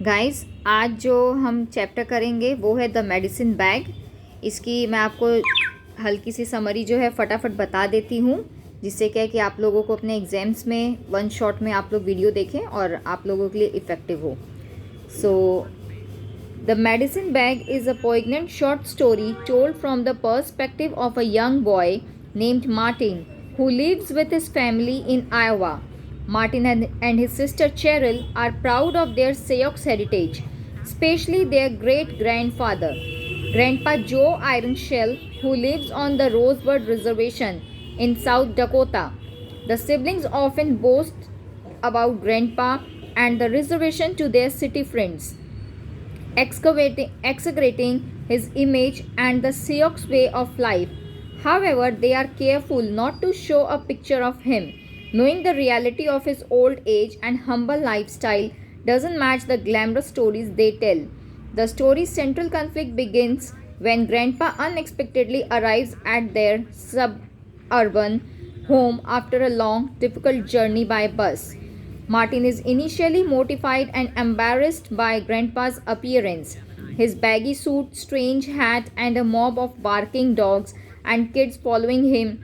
Guys, आज जो हम चैप्टर करेंगे वो है द मेडिसिन बैग। इसकी मैं आपको हल्की सी समरी जो है फटाफट बता देती हूँ, जिससे क्या है कि आप लोगों को अपने एग्जाम्स में वन शॉट में आप लोग वीडियो देखें और आप लोगों के लिए इफ़ेक्टिव हो। So the medicine bag is a poignant short story told from the perspective of a young boy named Martin who lives with his family in Iowa. Martin and his sister Cheryl are proud of their Sioux heritage, especially their great grandfather, Grandpa Joe Ironshell, who lives on the Rosebud Reservation in South Dakota. The siblings often boast about Grandpa and the reservation to their city friends, exaggerating his image and the Sioux way of life. However, they are careful not to show a picture of him, knowing the reality of his old age and humble lifestyle doesn't match the glamorous stories they tell. The story's central conflict begins when Grandpa unexpectedly arrives at their suburban home after a long, difficult journey by bus. Martin is initially mortified and embarrassed by Grandpa's appearance. His baggy suit, strange hat, and a mob of barking dogs and kids following him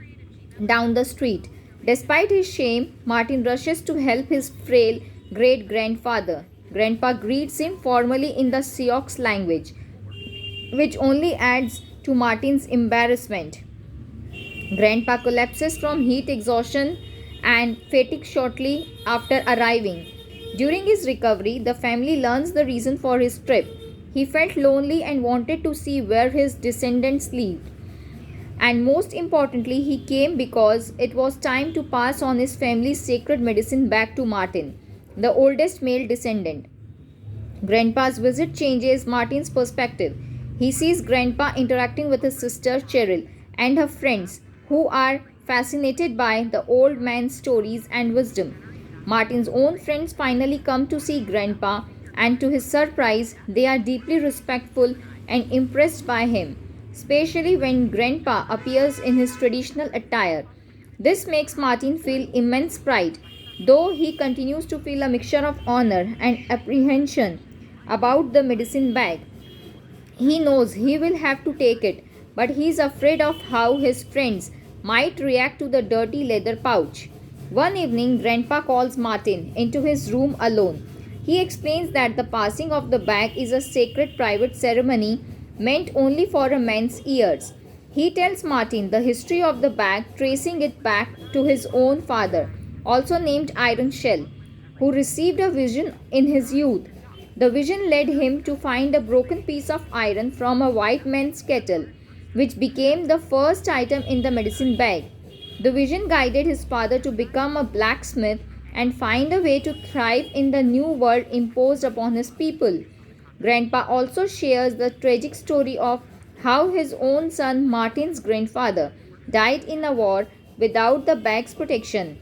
down the street. Despite his shame, Martin rushes to help his frail great grandfather. Grandpa greets him formally in the Sioux language, which only adds to Martin's embarrassment. Grandpa collapses from heat exhaustion and fatigue shortly after arriving. During his recovery, the family learns the reason for his trip. He felt lonely and wanted to see where his descendants lived. And most importantly, he came because it was time to pass on his family's sacred medicine back to Martin, the oldest male descendant. Grandpa's visit changes Martin's perspective. He sees Grandpa interacting with his sister Cheryl and her friends, who are fascinated by the old man's stories and wisdom. Martin's own friends finally come to see Grandpa, and to his surprise, they are deeply respectful and impressed by him, especially when Grandpa appears in his traditional attire. This makes Martin feel immense pride, though he continues to feel a mixture of honor and apprehension about the medicine bag. He knows he will have to take it, but he is afraid of how his friends might react to the dirty leather pouch. One evening, Grandpa calls Martin into his room alone. He explains that the passing of the bag is a sacred private ceremony meant only for a man's ears. He tells Martin the history of the bag, tracing it back to his own father, also named Iron Shell, who received a vision in his youth. The vision led him to find a broken piece of iron from a white man's kettle, which became the first item in the medicine bag. The vision guided his father to become a blacksmith and find a way to thrive in the new world imposed upon his people. Grandpa also shares the tragic story of how his own son Martin's grandfather died in a war without the bag's protection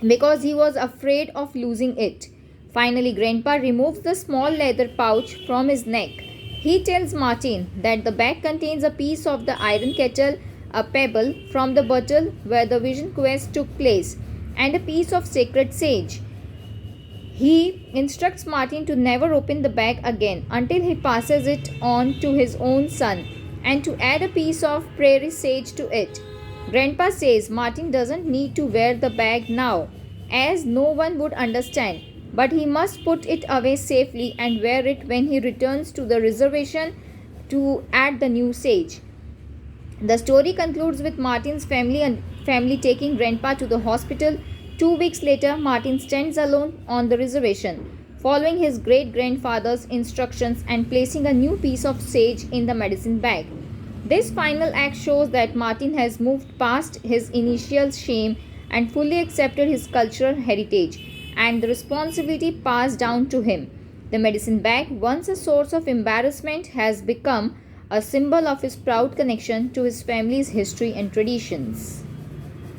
because he was afraid of losing it. Finally, Grandpa removes the small leather pouch from his neck. He tells Martin that the bag contains a piece of the iron kettle, a pebble from the bottle where the vision quest took place, and a piece of sacred sage. He instructs Martin to never open the bag again until he passes it on to his own son and to add a piece of prairie sage to it. Grandpa says Martin doesn't need to wear the bag now, as no one would understand, but he must put it away safely and wear it when he returns to the reservation to add the new sage. The story concludes with Martin's family taking Grandpa to the hospital. 2 weeks later, Martin stands alone on the reservation, following his great grandfather's instructions and placing a new piece of sage in the medicine bag. This final act shows that Martin has moved past his initial shame and fully accepted his cultural heritage and the responsibility passed down to him. The medicine bag, once a source of embarrassment, has become a symbol of his proud connection to his family's history and traditions.